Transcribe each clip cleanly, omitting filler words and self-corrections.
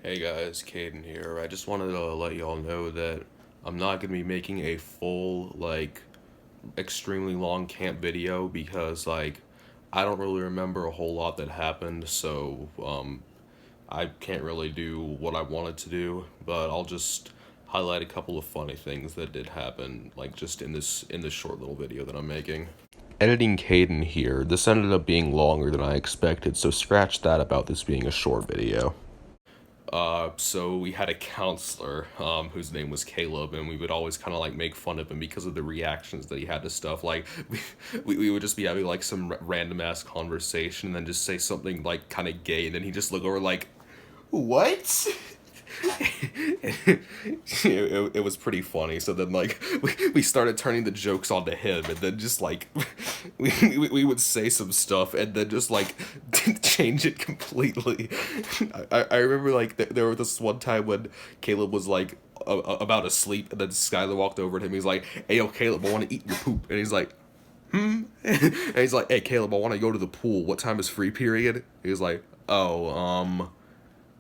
Hey guys, Caden here. I just wanted to let y'all know that I'm not gonna be making a full, extremely long camp video because, I don't really remember a whole lot that happened, so, I can't really do what I wanted to do, but I'll just highlight a couple of funny things that did happen, just in this short little video that I'm making. Editing Caden here, this ended up being longer than I expected, so scratch that about this being a short video. So we had a counselor, whose name was Caleb, and we would always kind of make fun of him because of the reactions that he had to stuff. We would just be having some random ass conversation and then just say something kind of gay, and then he just look over what? It was pretty funny. So then we started turning the jokes onto him, and then just we would say some stuff and then just change it completely. I remember there was this one time when Caleb was about to sleep, and then Skylar walked over to him. He's like, "Hey yo, Caleb, I want to eat your poop," and he's like, "Hmm," and he's like, "Hey Caleb, I want to go to the pool. What time is free period?" He's like, "Oh,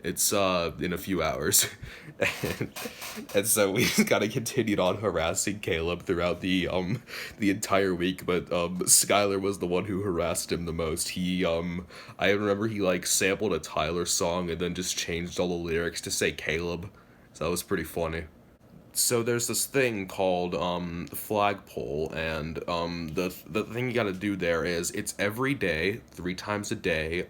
it's in a few hours." and so we kind of continued on harassing Caleb throughout the entire week, but Skylar was the one who harassed him the most. I remember he sampled a Tyler song and then just changed all the lyrics to say Caleb. So that was pretty funny. So there's this thing called Flagpole, and the thing you gotta do there is it's every day, 3 times a day,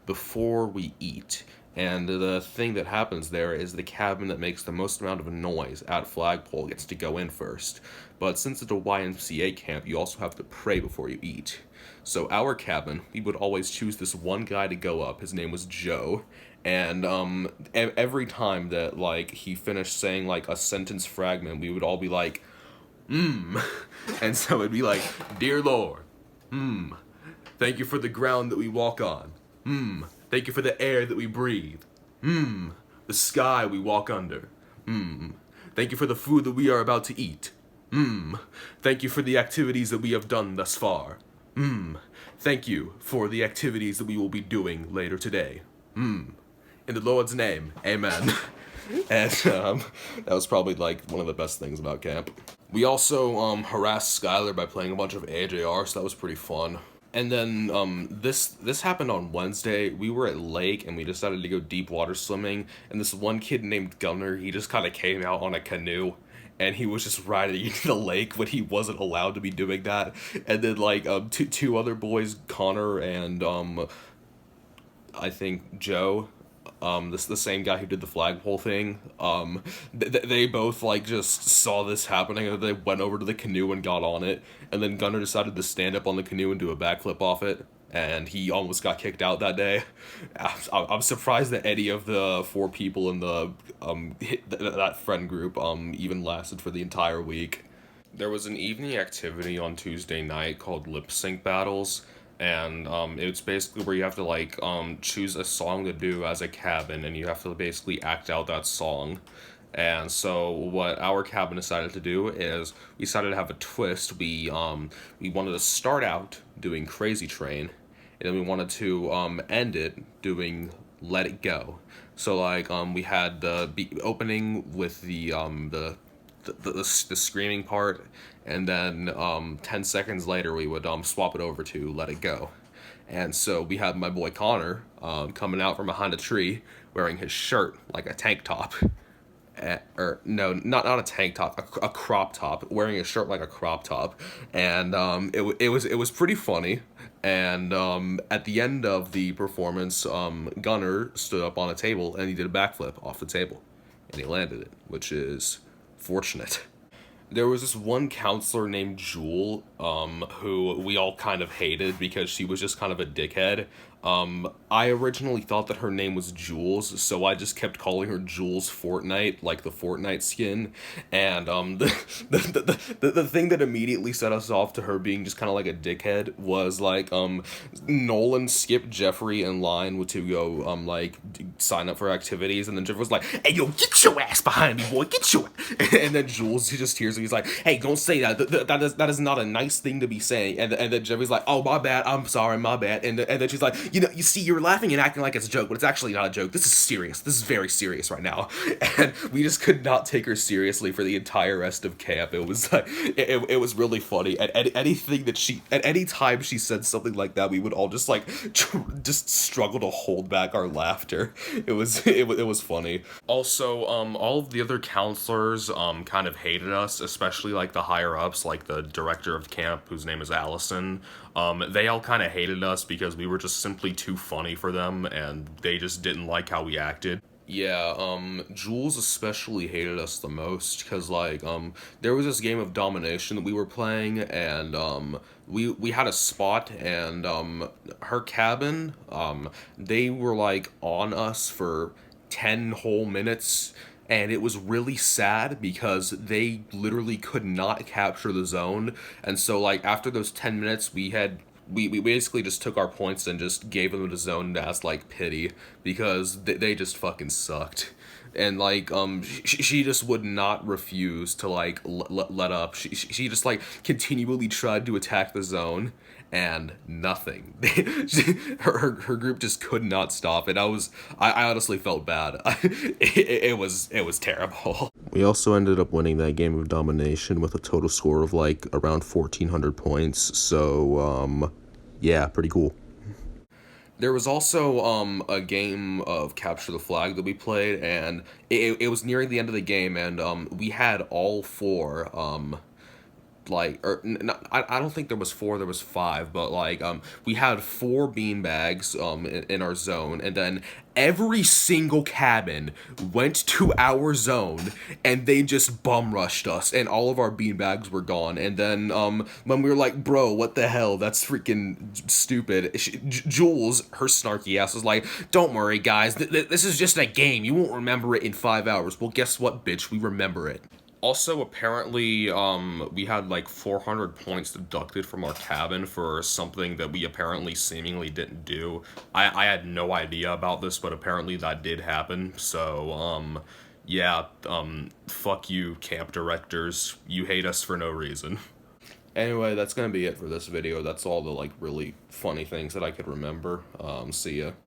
before we eat. And the thing that happens there is the cabin that makes the most amount of noise at Flagpole gets to go in first. But since it's a YMCA camp, you also have to pray before you eat. So our cabin, we would always choose this one guy to go up. His name was Joe. And every time that he finished saying a sentence fragment, we would all be like, and so it'd be like, "Dear Lord, thank you for the ground that we walk on. Thank you for the air that we breathe. The sky we walk under. Thank you for the food that we are about to eat. Thank you for the activities that we have done thus far. Thank you for the activities that we will be doing later today. In the Lord's name, amen." And that was probably one of the best things about camp. We also harassed Skylar by playing a bunch of AJR, so that was pretty fun. And then this happened on Wednesday. We were at Lake and we decided to go deep water swimming, and this one kid named Gunner, he just kind of came out on a canoe and he was just riding into the lake when he wasn't allowed to be doing that. And then two other boys, Connor and I think Joe, this the same guy who did the flagpole thing. They both just saw this happening, and they went over to the canoe and got on it. And then Gunnar decided to stand up on the canoe and do a backflip off it, and he almost got kicked out that day. I'm surprised that any of the 4 people in the that friend group even lasted for the entire week. There was an evening activity on Tuesday night called lip sync battles, and it's basically where you have to choose a song to do as a cabin, and you have to basically act out that song. And so what our cabin decided to do is we decided to have a twist. We wanted to start out doing Crazy Train, and then we wanted to end it doing Let It Go. So we had the opening with the screaming part, and then 10 seconds later we would swap it over to Let It Go. And so we had my boy Connor coming out from behind a tree wearing his shirt like a tank top. Or no, not a tank top, a crop top, wearing a shirt like a crop top. And it was pretty funny. And at the end of the performance, Gunner stood up on a table and he did a backflip off the table, and he landed it, which is fortunate. There was this one counselor named Jewel, who we all kind of hated because she was just kind of a dickhead. I originally thought that her name was Jules, so I just kept calling her Jules Fortnite, like the Fortnite skin. And the thing that immediately set us off to her being just kind of like a dickhead was Nolan skipped Jeffrey in line to go sign up for activities, and then Jeffrey was like, "Hey yo, get your ass behind me, boy, get your," and then Jules, he just hears him, he's like, "Hey, don't say that. That is not a nice thing to be saying." And then Jeffrey's like, "Oh, my bad. I'm sorry, my bad." And then she's like, you see, you're laughing and acting like it's a joke, but it's actually not a joke. This is serious. This is very serious right now. And we just could not take her seriously for the entire rest of camp. It was like, it was really funny. At any time she said something like that, we would all just like, just struggle to hold back our laughter. It was funny. Also, all of the other counselors, kind of hated us, especially like the higher ups, like the director of camp, whose name is Allison. They all kind of hated us because we were just simply too funny for them, and they just didn't like how we acted. Yeah, Jules especially hated us the most, because, like, there was this game of Domination that we were playing, and, we had a spot, and, her cabin, they were, like, on us for 10 whole minutes, and it was really sad because they literally could not capture the zone, and so, like, after those 10 minutes, we basically just took our points and just gave them the zone as, like, pity, because they just fucking sucked. And, like, she just would not refuse to, like, let up. She just, like, continually tried to attack the zone, and nothing. Her group just could not stop it. I honestly felt bad. It was terrible. We also ended up winning that game of Domination with a total score of, like, around 1,400 points, so, yeah, pretty cool. There was also a game of Capture the Flag that we played, and it was nearing the end of the game, and we had all four like, or I don't think there was four, there was five, but like we had four beanbags in our zone, and then every single cabin went to our zone, and they just bum rushed us, and all of our beanbags were gone. And then when we were like, bro, what the hell, that's freaking stupid, Jules, her snarky ass, was like, don't worry guys, this is just a game, you won't remember it in 5 hours. Well, guess what, bitch, we remember it. Also, apparently, we had like 400 points deducted from our cabin for something that we apparently seemingly didn't do. I had no idea about this, but apparently that did happen. So, yeah, fuck you, camp directors. You hate us for no reason. Anyway, that's gonna be it for this video. That's all the, like, really funny things that I could remember. See ya.